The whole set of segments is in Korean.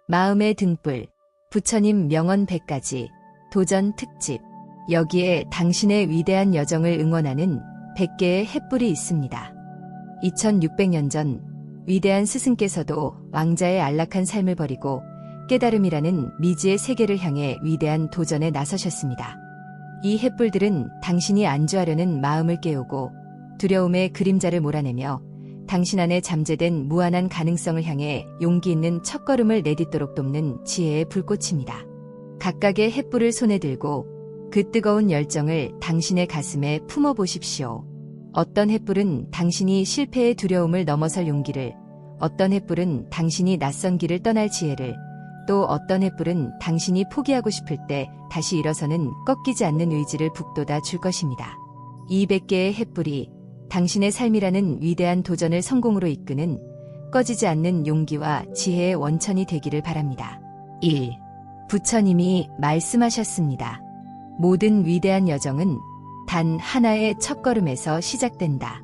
마음의 등불, 부처님 명언 100가지, 도전 특집. 여기에 당신의 위대한 여정을 응원하는 100개의 횃불이 있습니다. 2600년 전 위대한 스승께서도 왕자의 안락한 삶을 버리고 깨달음이라는 미지의 세계를 향해 위대한 도전에 나서셨습니다. 이 횃불들은 당신이 안주하려는 마음을 깨우고 두려움의 그림자를 몰아내며 당신 안에 잠재된 무한한 가능성을 향해 용기 있는 첫걸음을 내딛도록 돕는 지혜의 불꽃입니다. 각각의 횃불을 손에 들고 그 뜨거운 열정을 당신의 가슴에 품어보십시오. 어떤 횃불은 당신이 실패의 두려움을 넘어설 용기를, 어떤 횃불은 당신이 낯선 길을 떠날 지혜를, 또 어떤 횃불은 당신이 포기하고 싶을 때 다시 일어서는 꺾이지 않는 의지를 북돋아 줄 것입니다. 200개의 횃불이 당신의 삶이라는 위대한 도전을 성공으로 이끄는 꺼지지 않는 용기와 지혜의 원천이 되기를 바랍니다. 1. 부처님이 말씀하셨습니다. 모든 위대한 여정은 단 하나의 첫걸음에서 시작된다.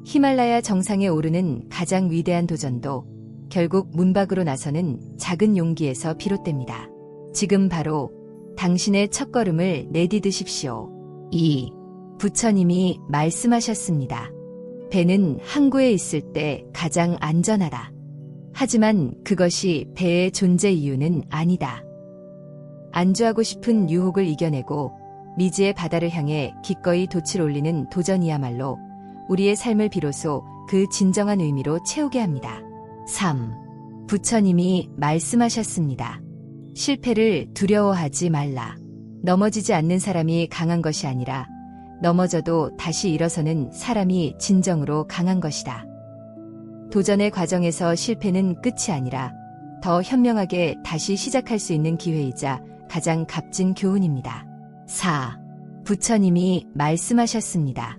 히말라야 정상에 오르는 가장 위대한 도전도 결국 문 밖으로 나서는 작은 용기에서 비롯됩니다. 지금 바로 당신의 첫걸음을 내디드십시오. 2. 부처님이 말씀하셨습니다. 배는 항구에 있을 때 가장 안전하다. 하지만 그것이 배의 존재 이유는 아니다. 안주하고 싶은 유혹을 이겨내고 미지의 바다를 향해 기꺼이 돛을 올리는 도전이야말로 우리의 삶을 비로소 그 진정한 의미로 채우게 합니다. 3. 부처님이 말씀하셨습니다. 실패를 두려워하지 말라. 넘어지지 않는 사람이 강한 것이 아니라 넘어져도 다시 일어서는 사람이 진정으로 강한 것이다. 도전의 과정에서 실패는 끝이 아니라 더 현명하게 다시 시작할 수 있는 기회이자 가장 값진 교훈입니다. 4. 부처님이 말씀하셨습니다.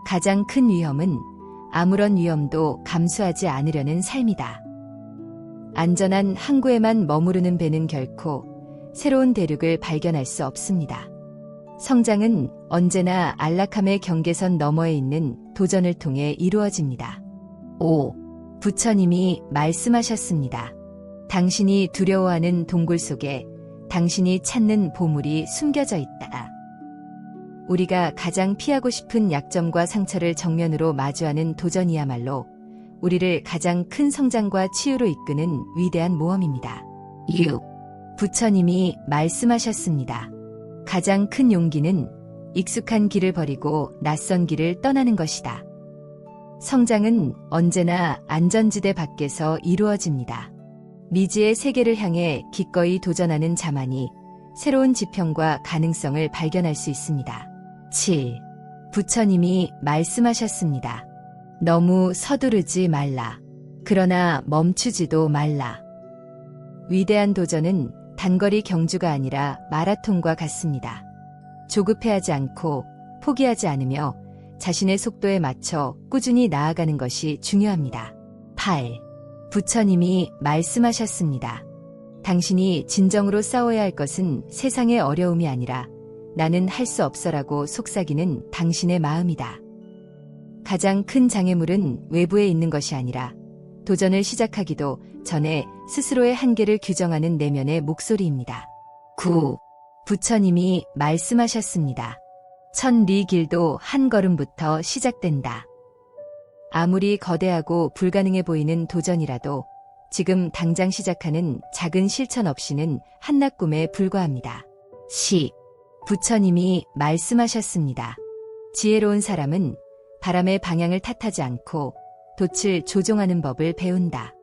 가장 큰 위험은 아무런 위험도 감수하지 않으려는 삶이다. 안전한 항구에만 머무르는 배는 결코 새로운 대륙을 발견할 수 없습니다. 성장은 언제나 안락함의 경계선 너머에 있는 도전을 통해 이루어집니다. 5. 부처님이 말씀하셨습니다. 당신이 두려워하는 동굴 속에 당신이 찾는 보물이 숨겨져 있다. 우리가 가장 피하고 싶은 약점과 상처를 정면으로 마주하는 도전이야말로 우리를 가장 큰 성장과 치유로 이끄는 위대한 모험입니다. 6. 부처님이 말씀하셨습니다. 가장 큰 용기는 익숙한 길을 버리고 낯선 길을 떠나는 것이다. 성장은 언제나 안전지대 밖에서 이루어집니다. 미지의 세계를 향해 기꺼이 도전하는 자만이 새로운 지평과 가능성을 발견할 수 있습니다. 7. 부처님이 말씀하셨습니다. 너무 서두르지 말라. 그러나 멈추지도 말라. 위대한 도전은 단거리 경주가 아니라 마라톤과 같습니다. 조급해하지 않고 포기하지 않으며 자신의 속도에 맞춰 꾸준히 나아가는 것이 중요합니다. 8. 부처님이 말씀하셨습니다. 당신이 진정으로 싸워야 할 것은 세상의 어려움이 아니라 나는 할 수 없어라고 속삭이는 당신의 마음이다. 가장 큰 장애물은 외부에 있는 것이 아니라 도전을 시작하기도 전에 스스로의 한계를 규정하는 내면의 목소리입니다. 9. 부처님이 말씀하셨습니다. 천리 길도 한 걸음부터 시작된다. 아무리 거대하고 불가능해 보이는 도전이라도 지금 당장 시작하는 작은 실천 없이는 한낱 꿈에 불과합니다. 10. 부처님이 말씀하셨습니다. 지혜로운 사람은 바람의 방향을 탓하지 않고 돛을 조종하는 법을 배운다.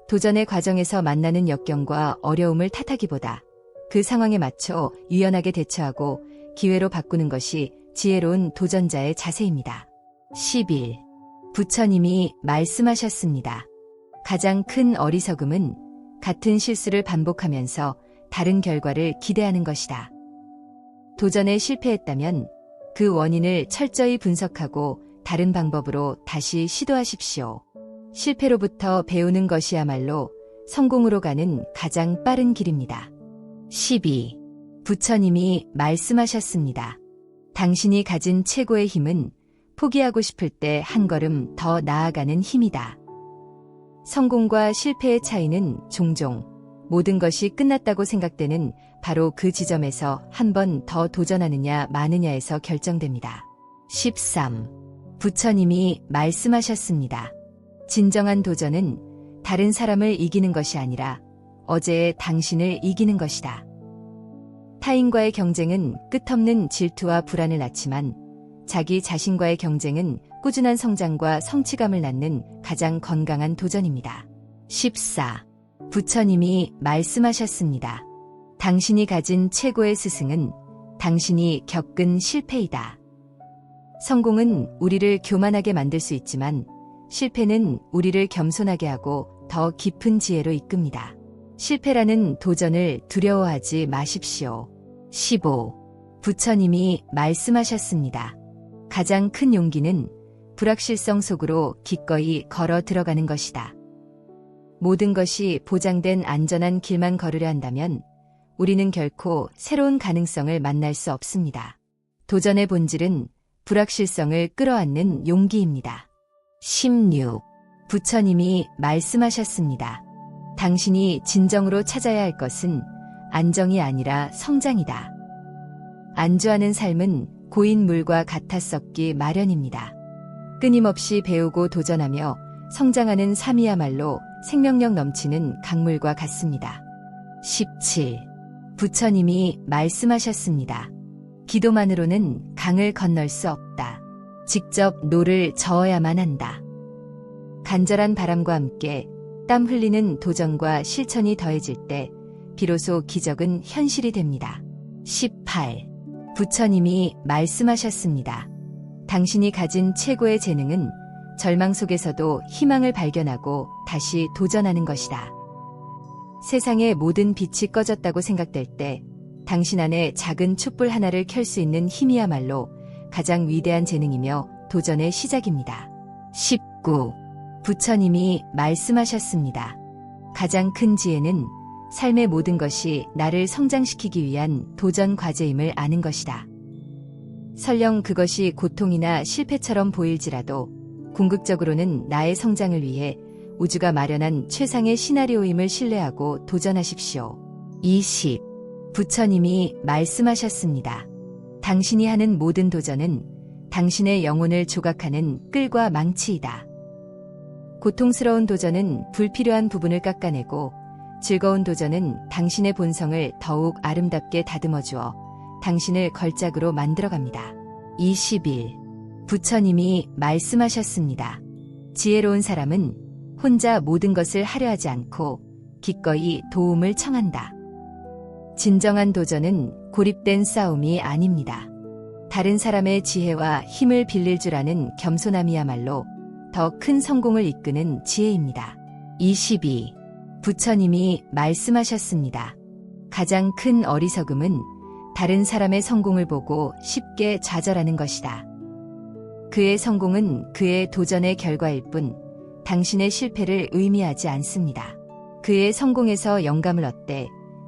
도전의 과정에서 만나는 역경과 어려움을 탓하기보다 그 상황에 맞춰 유연하게 대처하고 기회로 바꾸는 것이 지혜로운 도전자의 자세입니다. 11. 부처님이 말씀하셨습니다. 가장 큰 어리석음은 같은 실수를 반복하면서 다른 결과를 기대하는 것이다. 도전에 실패했다면 그 원인을 철저히 분석하고 다른 방법으로 다시 시도하십시오. 실패로부터 배우는 것이야말로 성공으로 가는 가장 빠른 길입니다. 12. 부처님이 말씀하셨습니다. 당신이 가진 최고의 힘은 포기하고 싶을 때 한 걸음 더 나아가는 힘이다. 성공과 실패의 차이는 종종 모든 것이 끝났다고 생각되는 바로 그 지점에서 한 번 더 도전하느냐 마느냐에서 결정됩니다. 13. 부처님이 말씀하셨습니다. 진정한 도전은 다른 사람을 이기는 것이 아니라 어제의 당신을 이기는 것이다. 타인과의 경쟁은 끝없는 질투와 불안을 낳지만 자기 자신과의 경쟁은 꾸준한 성장과 성취감을 낳는 가장 건강한 도전입니다. 14. 부처님이 말씀하셨습니다. 당신이 가진 최고의 스승은 당신이 겪은 실패이다. 성공은 우리를 교만하게 만들 수 있지만 실패는 우리를 겸손하게 하고 더 깊은 지혜로 이끕니다. 실패라는 도전을 두려워하지 마십시오. 15. 부처님이 말씀하셨습니다. 가장 큰 용기는 불확실성 속으로 기꺼이 걸어 들어가는 것이다. 모든 것이 보장된 안전한 길만 걸으려 한다면 우리는 결코 새로운 가능성을 만날 수 없습니다. 도전의 본질은 불확실성을 끌어안는 용기입니다. 16. 부처님이 말씀하셨습니다. 당신이 진정으로 찾아야 할 것은 안정이 아니라 성장이다. 안주하는 삶은 고인 물과 같아 썩기 마련입니다. 끊임없이 배우고 도전하며 성장하는 삶이야말로 생명력 넘치는 강물과 같습니다. 17. 부처님이 말씀하셨습니다. 기도만으로는 강을 건널 수 없다. 직접 노를 저어야만 한다. 간절한 바람과 함께 땀 흘리는 도전과 실천이 더해질 때 비로소 기적은 현실이 됩니다. 18. 부처님이 말씀하셨습니다. 당신이 가진 최고의 재능은 절망 속에서도 희망을 발견하고 다시 도전하는 것이다. 세상의 모든 빛이 꺼졌다고 생각될 때 당신 안에 작은 촛불 하나를 켤 수 있는 힘이야말로 가장 위대한 재능이며 도전의 시작입니다. 19. 부처님이 말씀하셨습니다. 가장 큰 지혜는 삶의 모든 것이 나를 성장시키기 위한 도전 과제임을 아는 것이다. 설령 그것이 고통이나 실패처럼 보일지라도 궁극적으로는 나의 성장을 위해 우주가 마련한 최상의 시나리오임을 신뢰하고 도전하십시오. 20. 부처님이 말씀하셨습니다. 당신이 하는 모든 도전은 당신의 영혼을 조각하는 끌과 망치이다. 고통스러운 도전은 불필요한 부분을 깎아내고 즐거운 도전은 당신의 본성을 더욱 아름답게 다듬어주어 당신을 걸작으로 만들어갑니다. 21. 부처님이 말씀하셨습니다. 지혜로운 사람은 혼자 모든 것을 하려 하지 않고 기꺼이 도움을 청한다. 진정한 도전은 고립된 싸움이 아닙니다. 다른 사람의 지혜와 힘을 빌릴 줄 아는 겸손함이야말로 더 큰 성공을 이끄는 지혜입니다. 22. 부처님이 말씀하셨습니다. 가장 큰 어리석음은 다른 사람의 성공을 보고 쉽게 좌절하는 것이다. 그의 성공은 그의 도전의 결과일 뿐 당신의 실패를 의미하지 않습니다. 그의 성공에서 영감을 얻되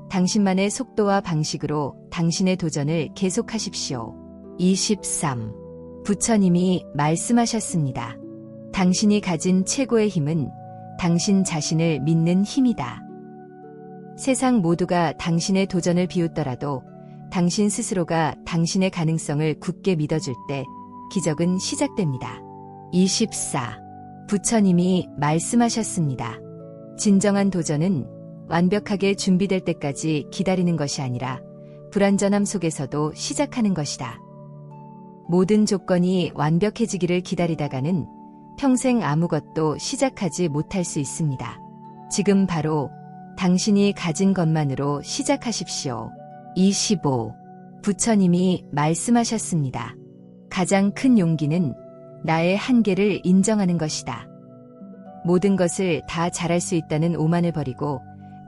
당신만의 속도와 방식으로 당신의 도전을 계속하십시오. 23. 부처님이 말씀하셨습니다. 당신이 가진 최고의 힘은 당신 자신을 믿는 힘이다. 세상 모두가 당신의 도전을 비웃더라도 당신 스스로가 당신의 가능성을 굳게 믿어줄 때 기적은 시작됩니다. 24. 부처님이 말씀하셨습니다. 진정한 도전은 완벽하게 준비될 때까지 기다리는 것이 아니라 불완전함 속에서도 시작하는 것이다. 모든 조건이 완벽해지기를 기다리다가는 평생 아무것도 시작하지 못할 수 있습니다. 지금 바로 당신이 가진 것만으로 시작하십시오. 25. 부처님이 말씀하셨습니다. 가장 큰 용기는 나의 한계를 인정하는 것이다. 모든 것을 다 잘할 수 있다는 오만을 버리고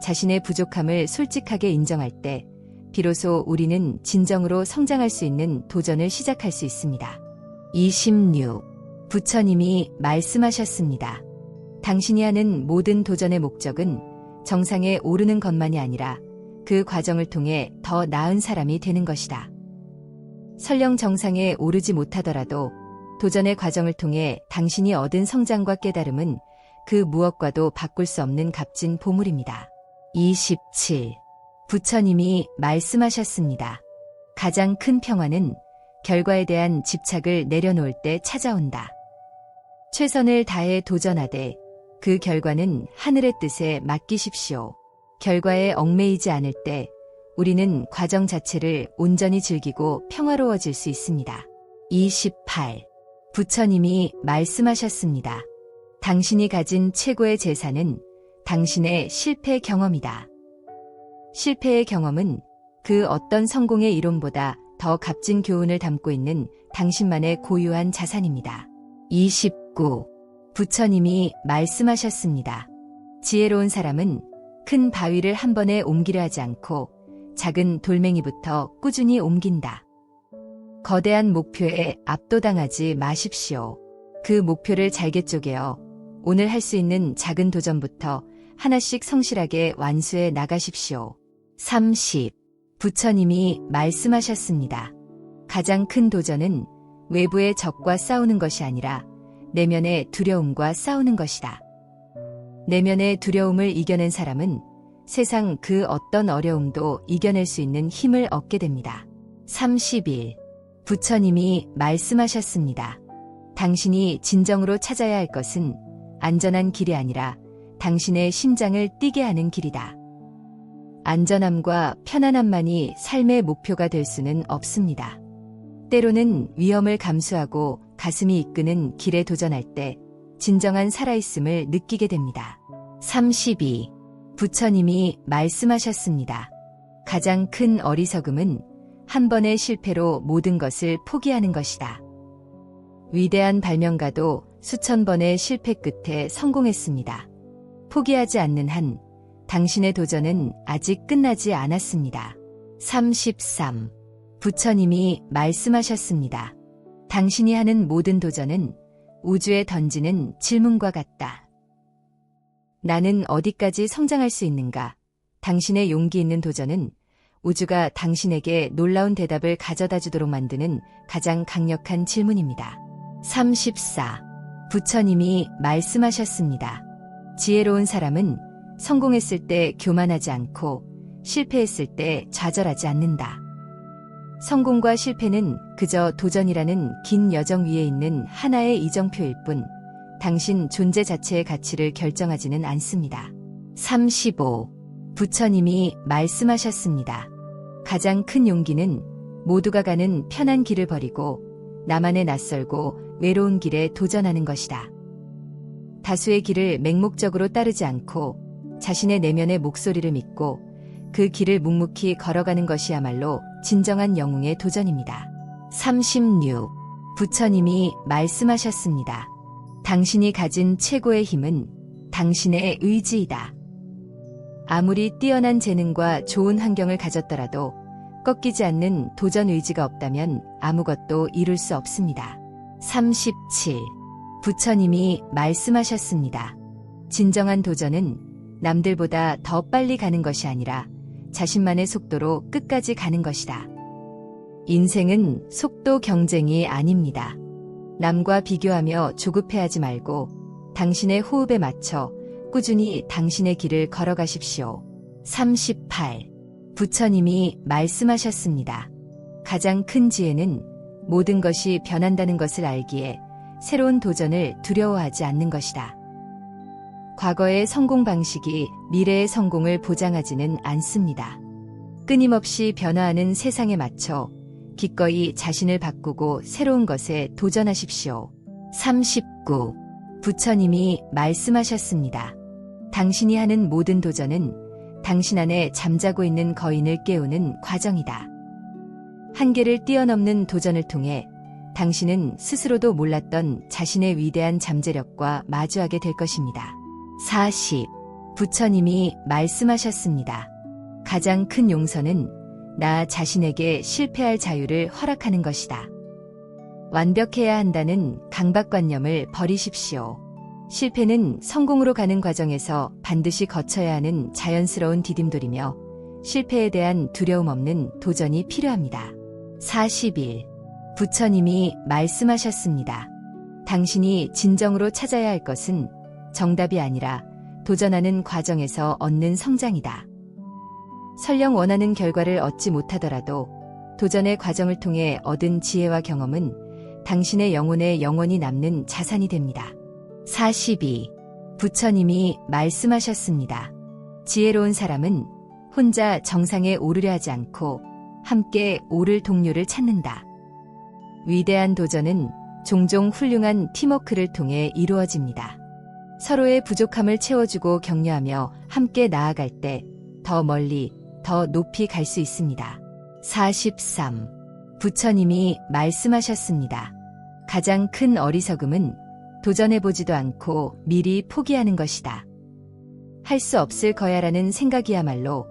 자신의 부족함을 솔직하게 인정할 때 비로소 우리는 진정으로 성장할 수 있는 도전을 시작할 수 있습니다. 26. 부처님이 말씀하셨습니다. 당신이 하는 모든 도전의 목적은 정상에 오르는 것만이 아니라 그 과정을 통해 더 나은 사람이 되는 것이다. 설령 정상에 오르지 못하더라도 도전의 과정을 통해 당신이 얻은 성장과 깨달음은 그 무엇과도 바꿀 수 없는 값진 보물입니다. 27. 부처님이 말씀하셨습니다. 가장 큰 평화는 결과에 대한 집착을 내려놓을 때 찾아온다. 최선을 다해 도전하되 그 결과는 하늘의 뜻에 맡기십시오. 결과에 얽매이지 않을 때 우리는 과정 자체를 온전히 즐기고 평화로워질 수 있습니다. 28. 부처님이 말씀하셨습니다. 당신이 가진 최고의 재산은 당신의 실패 경험이다. 실패의 경험은 그 어떤 성공의 이론보다 더 값진 교훈을 담고 있는 당신만의 고유한 자산입니다. 29. 부처님이 말씀하셨습니다. 지혜로운 사람은 큰 바위를 한 번에 옮기려 하지 않고 작은 돌멩이부터 꾸준히 옮긴다. 거대한 목표에 압도당하지 마십시오. 그 목표를 잘게 쪼개어 오늘 할 수 있는 작은 도전부터 하나씩 성실하게 완수해 나가십시오. 30. 부처님이 말씀하셨습니다. 가장 큰 도전은 외부의 적과 싸우는 것이 아니라 내면의 두려움과 싸우는 것이다. 내면의 두려움을 이겨낸 사람은 세상 그 어떤 어려움도 이겨낼 수 있는 힘을 얻게 됩니다. 31. 부처님이 말씀하셨습니다. 당신이 진정으로 찾아야 할 것은 안전한 길이 아니라 당신의 심장을 뛰게 하는 길이다. 안전함과 편안함만이 삶의 목표가 될 수는 없습니다. 때로는 위험을 감수하고 가슴이 이끄는 길에 도전할 때 진정한 살아있음을 느끼게 됩니다. 32. 부처님이 말씀하셨습니다. 가장 큰 어리석음은 한 번의 실패로 모든 것을 포기하는 것이다. 위대한 발명가도 수천 번의 실패 끝에 성공했습니다. 포기하지 않는 한 당신의 도전은 아직 끝나지 않았습니다. 33. 부처님이 말씀하셨습니다. 당신이 하는 모든 도전은 우주에 던지는 질문과 같다. 나는 어디까지 성장할 수 있는가? 당신의 용기 있는 도전은 우주가 당신에게 놀라운 대답을 가져다 주도록 만드는 가장 강력한 질문입니다. 34. 부처님이 말씀하셨습니다. 지혜로운 사람은 성공했을 때 교만하지 않고 실패했을 때 좌절하지 않는다. 성공과 실패는 그저 도전이라는 긴 여정 위에 있는 하나의 이정표일 뿐 당신 존재 자체의 가치를 결정하지는 않습니다. 35. 부처님이 말씀하셨습니다. 가장 큰 용기는 모두가 가는 편한 길을 버리고 나만의 낯설고 외로운 길에 도전하는 것이다. 다수의 길을 맹목적으로 따르지 않고 자신의 내면의 목소리를 믿고 그 길을 묵묵히 걸어가는 것이야말로 진정한 영웅의 도전입니다. 36. 부처님이 말씀하셨습니다. 당신이 가진 최고의 힘은 당신의 의지이다. 아무리 뛰어난 재능과 좋은 환경을 가졌더라도 꺾이지 않는 도전 의지가 없다면 아무것도 이룰 수 없습니다. 37. 부처님이 말씀하셨습니다. 진정한 도전은 남들보다 더 빨리 가는 것이 아니라 자신만의 속도로 끝까지 가는 것이다. 인생은 속도 경쟁이 아닙니다. 남과 비교하며 조급해하지 말고 당신의 호흡에 맞춰 꾸준히 당신의 길을 걸어가십시오. 38. 부처님이 말씀하셨습니다. 가장 큰 지혜는 모든 것이 변한다는 것을 알기에 새로운 도전을 두려워하지 않는 것이다. 과거의 성공 방식이 미래의 성공을 보장하지는 않습니다. 끊임없이 변화하는 세상에 맞춰 기꺼이 자신을 바꾸고 새로운 것에 도전하십시오. 39. 부처님이 말씀하셨습니다. 당신이 하는 모든 도전은 당신 안에 잠자고 있는 거인을 깨우는 과정이다. 한계를 뛰어넘는 도전을 통해 당신은 스스로도 몰랐던 자신의 위대한 잠재력과 마주하게 될 것입니다. 40. 부처님이 말씀하셨습니다. 가장 큰 용서는 나 자신에게 실패할 자유를 허락하는 것이다. 완벽해야 한다는 강박관념을 버리십시오. 실패는 성공으로 가는 과정에서 반드시 거쳐야 하는 자연스러운 디딤돌이며 실패에 대한 두려움 없는 도전이 필요합니다. 41. 부처님이 말씀하셨습니다. 당신이 진정으로 찾아야 할 것은 정답이 아니라 도전하는 과정에서 얻는 성장이다. 설령 원하는 결과를 얻지 못하더라도 도전의 과정을 통해 얻은 지혜와 경험은 당신의 영혼에 영원히 남는 자산이 됩니다. 42. 부처님이 말씀하셨습니다. 지혜로운 사람은 혼자 정상에 오르려 하지 않고 함께 오를 동료를 찾는다. 위대한 도전은 종종 훌륭한 팀워크를 통해 이루어집니다. 서로의 부족함을 채워주고 격려하며 함께 나아갈 때 더 멀리, 더 높이 갈 수 있습니다. 43. 부처님이 말씀하셨습니다. 가장 큰 어리석음은 도전해보지도 않고 미리 포기하는 것이다. 할 수 없을 거야라는 생각이야말로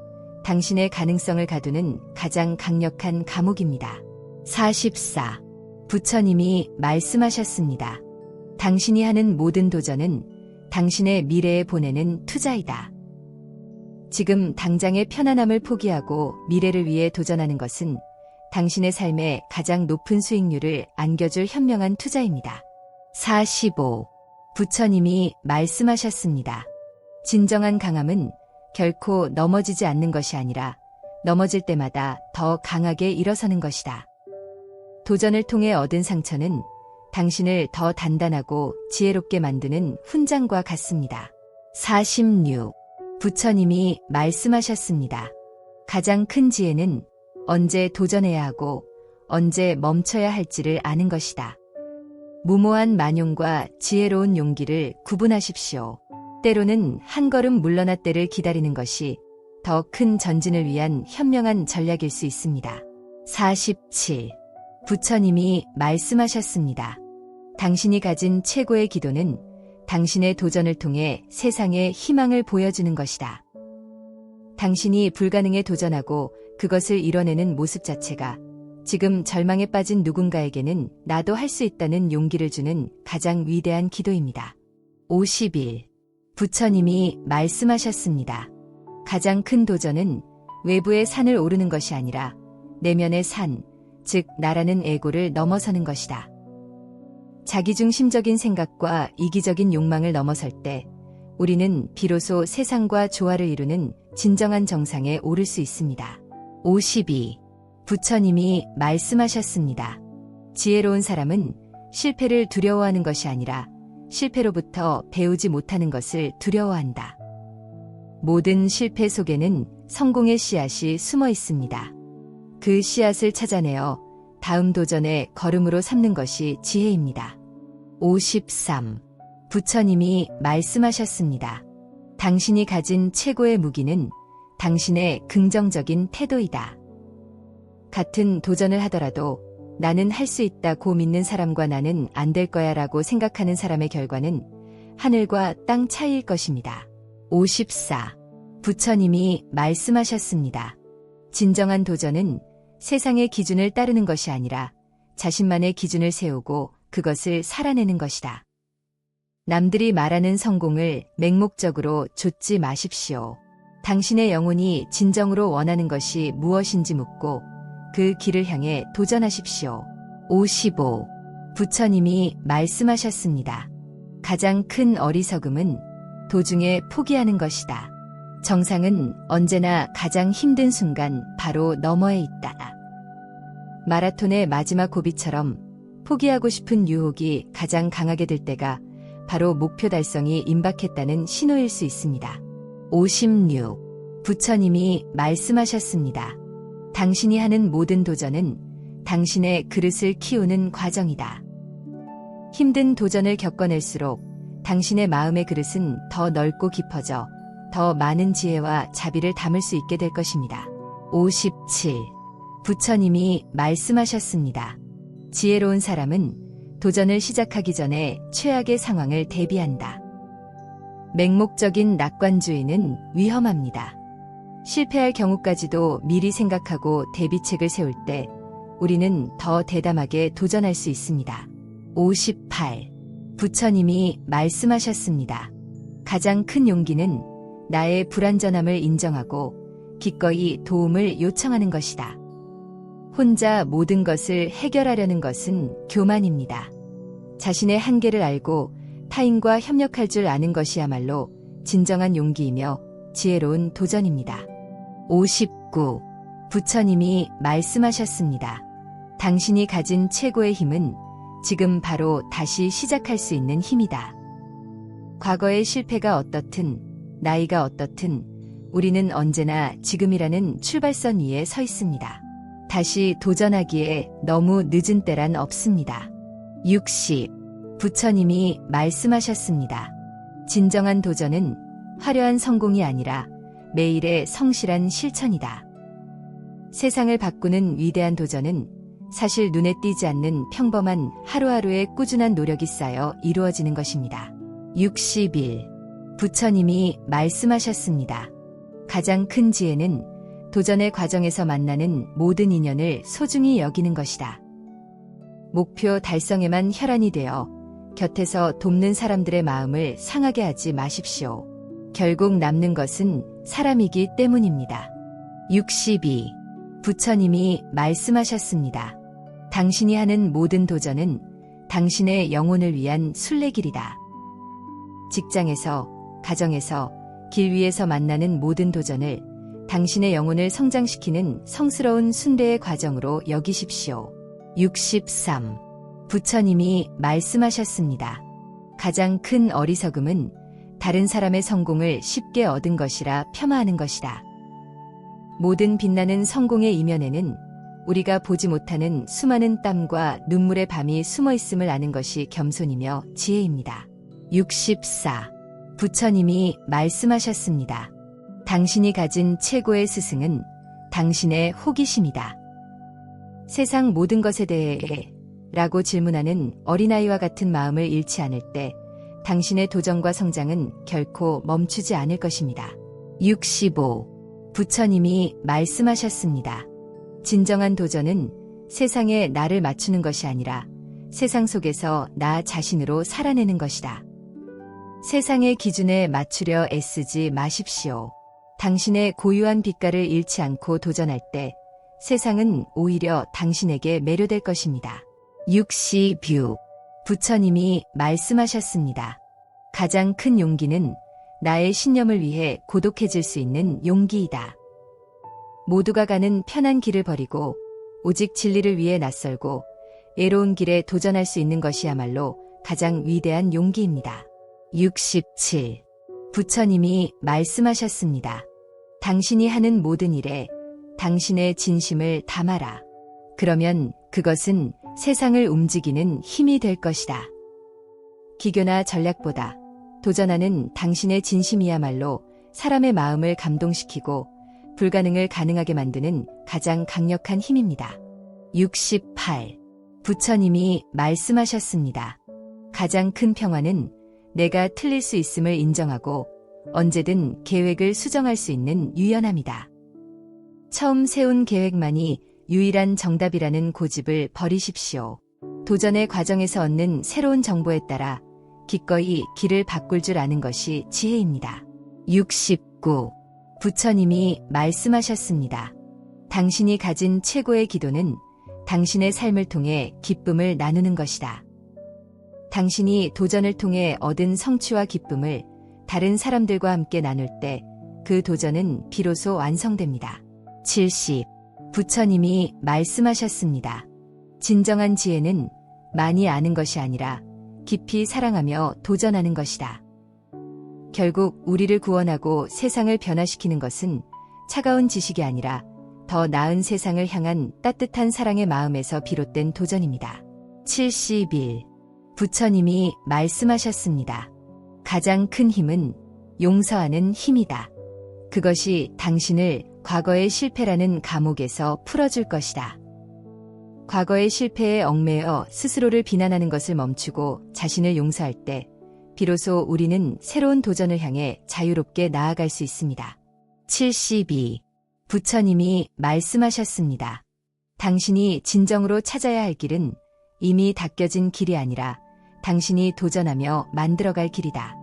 당신의 가능성을 가두는 가장 강력한 감옥입니다. 44. 부처님이 말씀하셨습니다. 당신이 하는 모든 도전은 당신의 미래에 보내는 투자이다. 지금 당장의 편안함을 포기하고 미래를 위해 도전하는 것은 당신의 삶에 가장 높은 수익률을 안겨줄 현명한 투자입니다. 45. 부처님이 말씀하셨습니다. 진정한 강함은 결코 넘어지지 않는 것이 아니라 넘어질 때마다 더 강하게 일어서는 것이다. 도전을 통해 얻은 상처는 당신을 더 단단하고 지혜롭게 만드는 훈장과 같습니다. 46. 부처님이 말씀하셨습니다. 가장 큰 지혜는 언제 도전해야 하고 언제 멈춰야 할지를 아는 것이다. 무모한 만용과 지혜로운 용기를 구분하십시오. 때로는 한 걸음 물러날 때를 기다리는 것이 더 큰 전진을 위한 현명한 전략일 수 있습니다. 47. 부처님이 말씀하셨습니다. 당신이 가진 최고의 기도는 당신의 도전을 통해 세상에 희망을 보여주는 것이다. 당신이 불가능에 도전하고 그것을 이뤄내는 모습 자체가 지금 절망에 빠진 누군가에게는 나도 할 수 있다는 용기를 주는 가장 위대한 기도입니다. 51. 부처님이 말씀하셨습니다. 가장 큰 도전은 외부의 산을 오르는 것이 아니라 내면의 산, 즉 나라는 에고를 넘어서는 것이다. 자기중심적인 생각과 이기적인 욕망을 넘어설 때 우리는 비로소 세상과 조화를 이루는 진정한 정상에 오를 수 있습니다. 52. 부처님이 말씀하셨습니다. 지혜로운 사람은 실패를 두려워하는 것이 아니라 실패로부터 배우지 못하는 것을 두려워한다. 모든 실패 속에는 성공의 씨앗이 숨어 있습니다. 그 씨앗을 찾아내어 다음 도전의 걸음으로 삼는 것이 지혜입니다. 53. 부처님이 말씀하셨습니다. 당신이 가진 최고의 무기는 당신의 긍정적인 태도이다. 같은 도전을 하더라도 나는 할 수 있다고 믿는 사람과 나는 안 될 거야 라고 생각하는 사람의 결과는 하늘과 땅 차이일 것입니다. 54. 부처님이 말씀하셨습니다. 진정한 도전은 세상의 기준을 따르는 것이 아니라 자신만의 기준을 세우고 그것을 살아내는 것이다. 남들이 말하는 성공을 맹목적으로 좇지 마십시오. 당신의 영혼이 진정으로 원하는 것이 무엇인지 묻고 그 길을 향해 도전하십시오. 55. 부처님이 말씀하셨습니다. 가장 큰 어리석음은 도중에 포기하는 것이다. 정상은 언제나 가장 힘든 순간 바로 너머에 있다. 마라톤의 마지막 고비처럼 포기하고 싶은 유혹이 가장 강하게 들 때가 바로 목표 달성이 임박했다는 신호일 수 있습니다. 56. 부처님이 말씀하셨습니다. 당신이 하는 모든 도전은 당신의 그릇을 키우는 과정이다. 힘든 도전을 겪어낼수록 당신의 마음의 그릇은 더 넓고 깊어져 더 많은 지혜와 자비를 담을 수 있게 될 것입니다. 57. 부처님이 말씀하셨습니다. 지혜로운 사람은 도전을 시작하기 전에 최악의 상황을 대비한다. 맹목적인 낙관주의는 위험합니다. 실패할 경우까지도 미리 생각하고 대비책을 세울 때 우리는 더 대담하게 도전할 수 있습니다. 58. 부처님이 말씀하셨습니다. 가장 큰 용기는 나의 불완전함을 인정하고 기꺼이 도움을 요청하는 것이다. 혼자 모든 것을 해결하려는 것은 교만입니다. 자신의 한계를 알고 타인과 협력할 줄 아는 것이야말로 진정한 용기이며 지혜로운 도전입니다. 59. 부처님이 말씀하셨습니다. 당신이 가진 최고의 힘은 지금 바로 다시 시작할 수 있는 힘이다. 과거의 실패가 어떻든, 나이가 어떻든, 우리는 언제나 지금이라는 출발선 위에 서 있습니다. 다시 도전하기에 너무 늦은 때란 없습니다. 60. 부처님이 말씀하셨습니다. 진정한 도전은 화려한 성공이 아니라 매일의 성실한 실천이다. 세상을 바꾸는 위대한 도전은 사실 눈에 띄지 않는 평범한 하루하루의 꾸준한 노력이 쌓여 이루어지는 것입니다. 61. 부처님이 말씀하셨습니다. 가장 큰 지혜는 도전의 과정에서 만나는 모든 인연을 소중히 여기는 것이다. 목표 달성에만 혈안이 되어 곁에서 돕는 사람들의 마음을 상하게 하지 마십시오. 결국 남는 것은 사람이기 때문입니다. 62. 부처님이 말씀하셨습니다. 당신이 하는 모든 도전은 당신의 영혼을 위한 순례길이다. 직장에서, 가정에서, 길 위에서 만나는 모든 도전을 당신의 영혼을 성장시키는 성스러운 순례의 과정으로 여기십시오. 63. 부처님이 말씀하셨습니다. 가장 큰 어리석음은 다른 사람의 성공을 쉽게 얻은 것이라 폄하하는 것이다. 모든 빛나는 성공의 이면에는 우리가 보지 못하는 수많은 땀과 눈물의 밤이 숨어 있음을 아는 것이 겸손이며 지혜입니다. 64. 부처님이 말씀하셨습니다. 당신이 가진 최고의 스승은 당신의 호기심이다. 세상 모든 것에 대해 라고 질문하는 어린아이와 같은 마음을 잃지 않을 때 당신의 도전과 성장은 결코 멈추지 않을 것입니다. 65. 부처님이 말씀하셨습니다. 진정한 도전은 세상에 나를 맞추는 것이 아니라 세상 속에서 나 자신으로 살아내는 것이다. 세상의 기준에 맞추려 애쓰지 마십시오. 당신의 고유한 빛깔을 잃지 않고 도전할 때 세상은 오히려 당신에게 매료될 것입니다. 66. 부처님이 말씀하셨습니다. 가장 큰 용기는 나의 신념을 위해 고독해질 수 있는 용기이다. 모두가 가는 편한 길을 버리고 오직 진리를 위해 낯설고 애로운 길에 도전할 수 있는 것이야말로 가장 위대한 용기입니다. 67. 부처님이 말씀하셨습니다. 당신이 하는 모든 일에 당신의 진심을 담아라. 그러면 그것은 세상을 움직이는 힘이 될 것이다. 기교나 전략보다 도전하는 당신의 진심이야말로 사람의 마음을 감동시키고 불가능을 가능하게 만드는 가장 강력한 힘입니다. 68. 부처님이 말씀하셨습니다. 가장 큰 평화는 내가 틀릴 수 있음을 인정하고 언제든 계획을 수정할 수 있는 유연함이다. 처음 세운 계획만이 유일한 정답이라는 고집을 버리십시오. 도전의 과정에서 얻는 새로운 정보에 따라 기꺼이 길을 바꿀 줄 아는 것이 지혜입니다. 69. 부처님이 말씀하셨습니다. 당신이 가진 최고의 기도는 당신의 삶을 통해 기쁨을 나누는 것이다. 당신이 도전을 통해 얻은 성취와 기쁨을 다른 사람들과 함께 나눌 때 그 도전은 비로소 완성됩니다. 70. 부처님이 말씀하셨습니다. 진정한 지혜는 많이 아는 것이 아니라 깊이 사랑하며 도전하는 것이다. 결국 우리를 구원하고 세상을 변화시키는 것은 차가운 지식이 아니라 더 나은 세상을 향한 따뜻한 사랑의 마음에서 비롯된 도전입니다. 71. 부처님이 말씀하셨습니다. 가장 큰 힘은 용서하는 힘이다. 그것이 당신을 과거의 실패라는 감옥에서 풀어줄 것이다. 과거의 실패에 얽매여 스스로를 비난하는 것을 멈추고 자신을 용서할 때 비로소 우리는 새로운 도전을 향해 자유롭게 나아갈 수 있습니다. 72. 부처님이 말씀하셨습니다. 당신이 진정으로 찾아야 할 길은 이미 닦여진 길이 아니라 당신이 도전하며 만들어갈 길이다.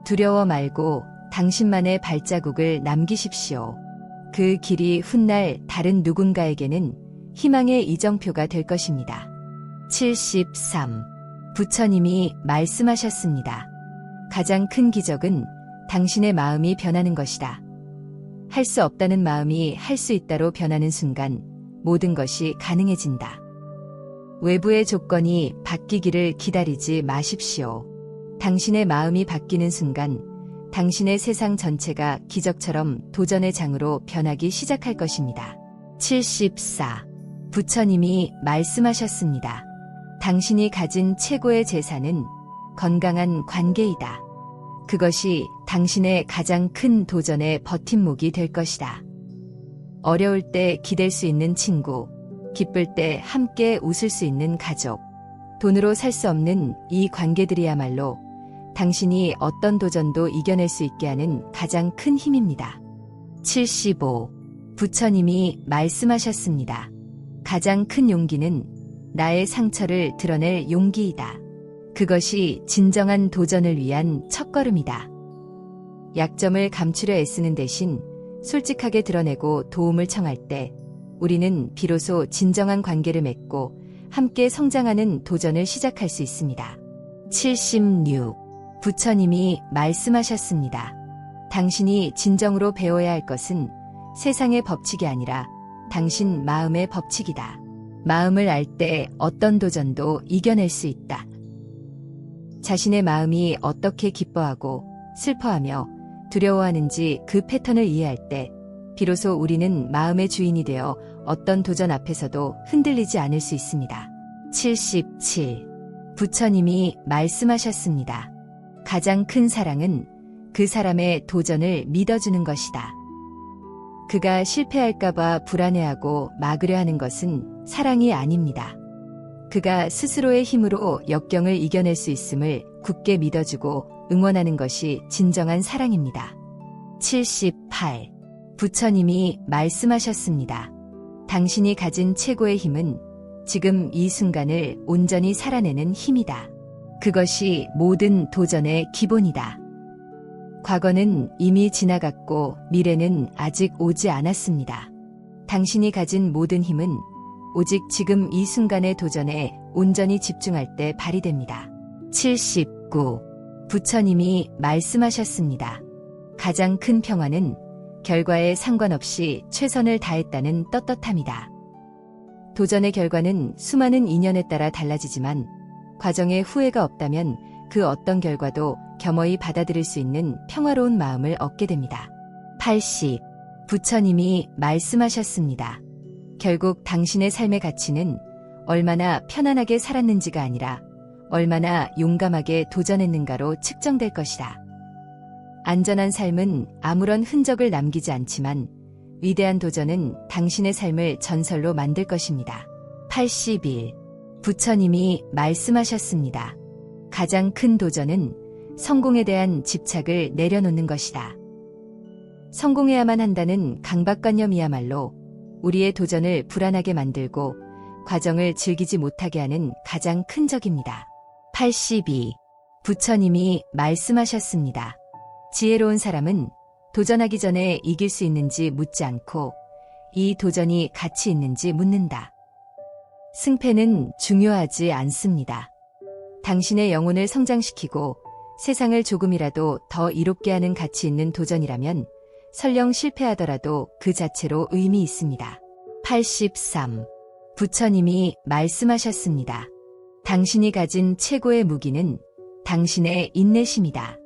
두려워 말고 당신만의 발자국을 남기십시오. 그 길이 훗날 다른 누군가에게는 희망의 이정표가 될 것입니다. 73. 부처님이 말씀하셨습니다. 가장 큰 기적은 당신의 마음이 변하는 것이다. 할 수 없다는 마음이 할 수 있다로 변하는 순간 모든 것이 가능해진다. 외부의 조건이 바뀌기를 기다리지 마십시오. 당신의 마음이 바뀌는 순간 당신의 세상 전체가 기적처럼 도전의 장으로 변하기 시작할 것입니다. 74. 부처님이 말씀하셨습니다. 당신이 가진 최고의 재산은 건강한 관계이다. 그것이 당신의 가장 큰 도전의 버팀목이 될 것이다. 어려울 때 기댈 수 있는 친구, 기쁠 때 함께 웃을 수 있는 가족, 돈으로 살 수 없는 이 관계들이야말로 당신이 어떤 도전도 이겨낼 수 있게 하는 가장 큰 힘입니다. 75. 부처님이 말씀하셨습니다. 가장 큰 용기는 나의 상처를 드러낼 용기이다. 그것이 진정한 도전을 위한 첫걸음이다. 약점을 감추려 애쓰는 대신 솔직하게 드러내고 도움을 청할 때 우리는 비로소 진정한 관계를 맺고 함께 성장하는 도전을 시작할 수 있습니다. 76. 부처님이 말씀하셨습니다. 당신이 진정으로 배워야 할 것은 세상의 법칙이 아니라 당신 마음의 법칙이다. 마음을 알 때 어떤 도전도 이겨낼 수 있다. 자신의 마음이 어떻게 기뻐하고 슬퍼하며 두려워하는지 그 패턴을 이해할 때 비로소 우리는 마음의 주인이 되어 어떤 도전 앞에서도 흔들리지 않을 수 있습니다. 77. 부처님이 말씀하셨습니다. 가장 큰 사랑은 그 사람의 도전을 믿어주는 것이다. 그가 실패할까봐 불안해하고 막으려 하는 것은 사랑이 아닙니다. 그가 스스로의 힘으로 역경을 이겨낼 수 있음을 굳게 믿어주고 응원하는 것이 진정한 사랑입니다. 78. 부처님이 말씀하셨습니다. 당신이 가진 최고의 힘은 지금 이 순간을 온전히 살아내는 힘이다. 그것이 모든 도전의 기본이다. 과거는 이미 지나갔고 미래는 아직 오지 않았습니다. 당신이 가진 모든 힘은 오직 지금 이 순간의 도전에 온전히 집중할 때 발휘됩니다. 79. 부처님이 말씀하셨습니다. 가장 큰 평화는 결과에 상관없이 최선을 다했다는 떳떳함이다. 도전의 결과는 수많은 인연에 따라 달라지지만 과정에 후회가 없다면 그 어떤 결과도 겸허히 받아들일 수 있는 평화로운 마음을 얻게 됩니다. 80. 부처님이 말씀하셨습니다. 결국 당신의 삶의 가치는 얼마나 편안하게 살았는지가 아니라 얼마나 용감하게 도전했는가로 측정될 것이다. 안전한 삶은 아무런 흔적을 남기지 않지만 위대한 도전은 당신의 삶을 전설로 만들 것입니다. 81. 부처님이 말씀하셨습니다. 가장 큰 도전은 성공에 대한 집착을 내려놓는 것이다. 성공해야만 한다는 강박관념이야말로 우리의 도전을 불안하게 만들고 과정을 즐기지 못하게 하는 가장 큰 적입니다. 82. 부처님이 말씀하셨습니다. 지혜로운 사람은 도전하기 전에 이길 수 있는지 묻지 않고 이 도전이 가치 있는지 묻는다. 승패는 중요하지 않습니다. 당신의 영혼을 성장시키고 세상을 조금이라도 더 이롭게 하는 가치 있는 도전이라면 설령 실패하더라도 그 자체로 의미 있습니다. 83. 부처님이 말씀하셨습니다. 당신이 가진 최고의 무기는 당신의 인내심이다.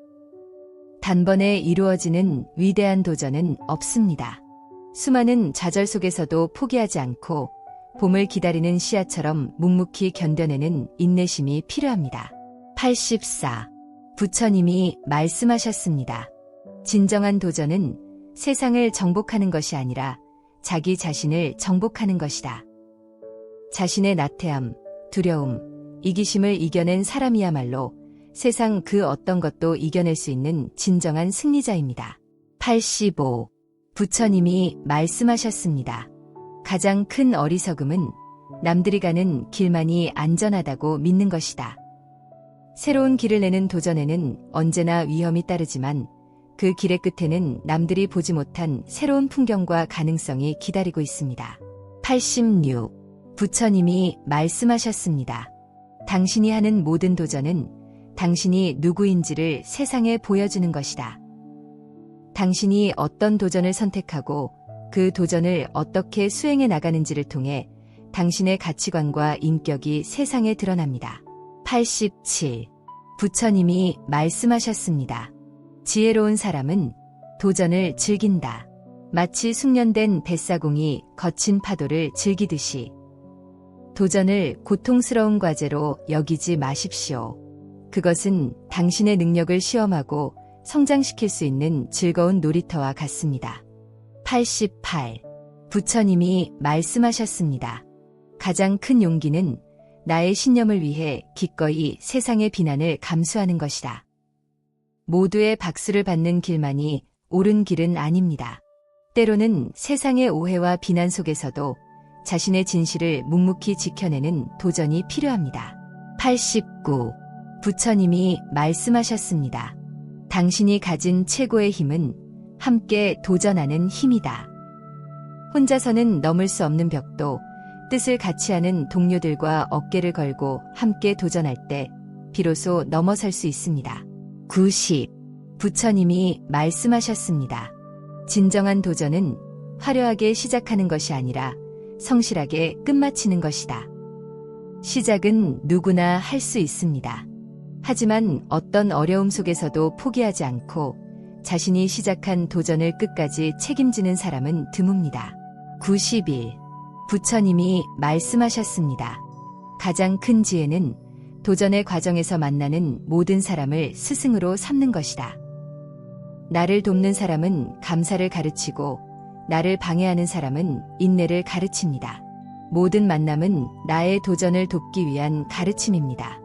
단번에 이루어지는 위대한 도전은 없습니다. 수많은 좌절 속에서도 포기하지 않고 봄을 기다리는 씨앗처럼 묵묵히 견뎌내는 인내심이 필요합니다. 84. 부처님이 말씀하셨습니다. 진정한 도전은 세상을 정복하는 것이 아니라 자기 자신을 정복하는 것이다. 자신의 나태함, 두려움, 이기심을 이겨낸 사람이야말로 세상 그 어떤 것도 이겨낼 수 있는 진정한 승리자입니다. 85. 부처님이 말씀하셨습니다. 가장 큰 어리석음은 남들이 가는 길만이 안전하다고 믿는 것이다. 새로운 길을 내는 도전에는 언제나 위험이 따르지만 그 길의 끝에는 남들이 보지 못한 새로운 풍경과 가능성이 기다리고 있습니다. 86. 부처님이 말씀하셨습니다. 당신이 하는 모든 도전은 당신이 누구인지를 세상에 보여주는 것이다. 당신이 어떤 도전을 선택하고 그 도전을 어떻게 수행해 나가는지를 통해 당신의 가치관과 인격이 세상에 드러납니다. 87. 부처님이 말씀하셨습니다. 지혜로운 사람은 도전을 즐긴다. 마치 숙련된 뱃사공이 거친 파도를 즐기듯이 도전을 고통스러운 과제로 여기지 마십시오. 그것은 당신의 능력을 시험하고 성장시킬 수 있는 즐거운 놀이터와 같습니다. 88. 부처님이 말씀하셨습니다. 가장 큰 용기는 나의 신념을 위해 기꺼이 세상의 비난을 감수하는 것이다. 모두의 박수를 받는 길만이 옳은 길은 아닙니다. 때로는 세상의 오해와 비난 속에서도 자신의 진실을 묵묵히 지켜내는 도전이 필요합니다. 89. 부처님이 말씀하셨습니다. 당신이 가진 최고의 힘은 함께 도전하는 힘이다. 혼자서는 넘을 수 없는 벽도 뜻을 같이 하는 동료들과 어깨를 걸고 함께 도전할 때 비로소 넘어설 수 있습니다. 90. 부처님이 말씀하셨습니다. 진정한 도전은 화려하게 시작하는 것이 아니라 성실하게 끝마치는 것이다. 시작은 누구나 할 수 있습니다. 하지만 어떤 어려움 속에서도 포기하지 않고 자신이 시작한 도전을 끝까지 책임지는 사람은 드뭅니다. 91. 부처님이 말씀하셨습니다. 가장 큰 지혜는 도전의 과정에서 만나는 모든 사람을 스승으로 삼는 것이다. 나를 돕는 사람은 감사를 가르치고 나를 방해하는 사람은 인내를 가르칩니다. 모든 만남은 나의 도전을 돕기 위한 가르침입니다.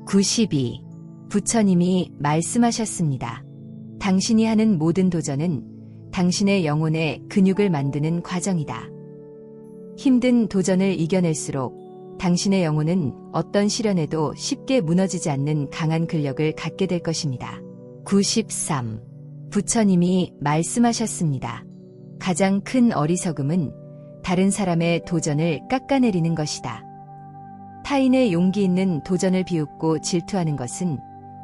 92. 부처님이 말씀하셨습니다. 당신이 하는 모든 도전은 당신의 영혼의 근육을 만드는 과정이다. 힘든 도전을 이겨낼수록 당신의 영혼은 어떤 시련에도 쉽게 무너지지 않는 강한 근력을 갖게 될 것입니다. 93. 부처님이 말씀하셨습니다. 가장 큰 어리석음은 다른 사람의 도전을 깎아내리는 것이다. 타인의 용기 있는 도전을 비웃고 질투하는 것은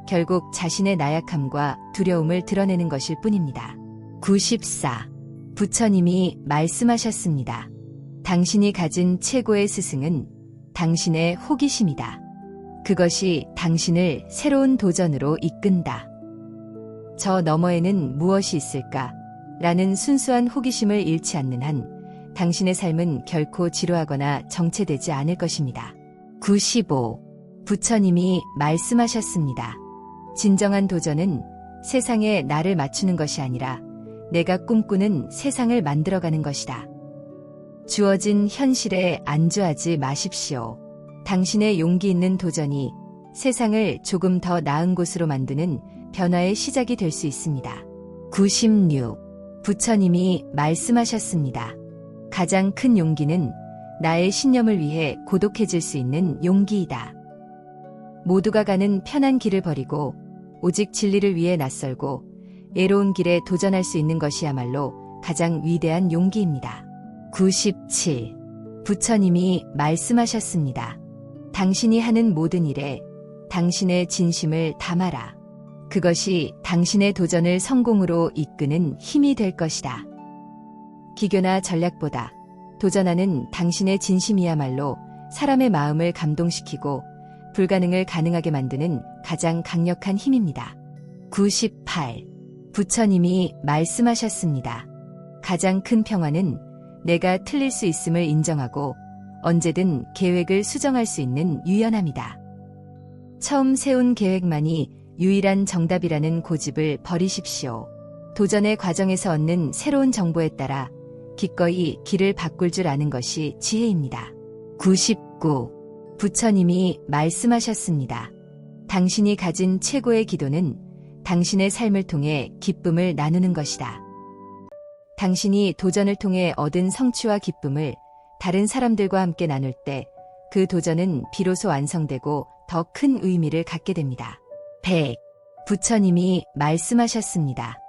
결국 자신의 나약함과 두려움을 드러내는 것일 뿐입니다. 94. 부처님이 말씀하셨습니다. 당신이 가진 최고의 스승은 당신의 호기심이다. 그것이 당신을 새로운 도전으로 이끈다. 저 너머에는 무엇이 있을까? 라는 순수한 호기심을 잃지 않는 한 당신의 삶은 결코 지루하거나 정체되지 않을 것입니다. 95. 부처님이 말씀하셨습니다. 진정한 도전은 세상에 나를 맞추는 것이 아니라 내가 꿈꾸는 세상을 만들어가는 것이다. 주어진 현실에 안주하지 마십시오. 당신의 용기 있는 도전이 세상을 조금 더 나은 곳으로 만드는 변화의 시작이 될 수 있습니다. 96. 부처님이 말씀하셨습니다. 가장 큰 용기는 나의 신념을 위해 고독해질 수 있는 용기이다. 모두가 가는 편한 길을 버리고 오직 진리를 위해 낯설고 애로운 길에 도전할 수 있는 것이야말로 가장 위대한 용기입니다. 97. 부처님이 말씀하셨습니다. 당신이 하는 모든 일에 당신의 진심을 담아라. 그것이 당신의 도전을 성공으로 이끄는 힘이 될 것이다. 기교나 전략보다 도전하는 당신의 진심이야말로 사람의 마음을 감동시키고 불가능을 가능하게 만드는 가장 강력한 힘입니다. 98. 부처님이 말씀하셨습니다. 가장 큰 평화는 내가 틀릴 수 있음을 인정하고 언제든 계획을 수정할 수 있는 유연함이다. 처음 세운 계획만이 유일한 정답이라는 고집을 버리십시오. 도전의 과정에서 얻는 새로운 정보에 따라 기꺼이 길을 바꿀 줄 아는 것이 지혜입니다. 99. 부처님이 말씀하셨습니다. 당신이 가진 최고의 기도는 당신의 삶을 통해 기쁨을 나누는 것이다. 당신이 도전을 통해 얻은 성취와 기쁨을 다른 사람들과 함께 나눌 때 그 도전은 비로소 완성되고 더 큰 의미를 갖게 됩니다. 100. 부처님이 말씀하셨습니다.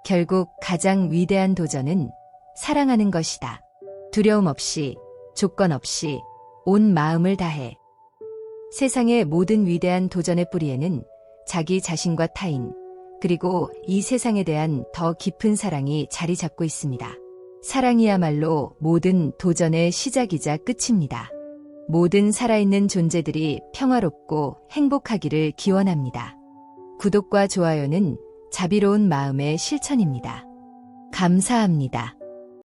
결국 가장 위대한 도전은 사랑하는 것이다. 두려움 없이, 조건 없이 온 마음을 다해 세상의 모든 위대한 도전의 뿌리에는 자기 자신과 타인, 그리고 이 세상에 대한 더 깊은 사랑이 자리 잡고 있습니다. 사랑이야말로 모든 도전의 시작이자 끝입니다. 모든 살아있는 존재들이 평화롭고 행복하기를 기원합니다. 구독과 좋아요는 자비로운 마음의 실천입니다. 감사합니다.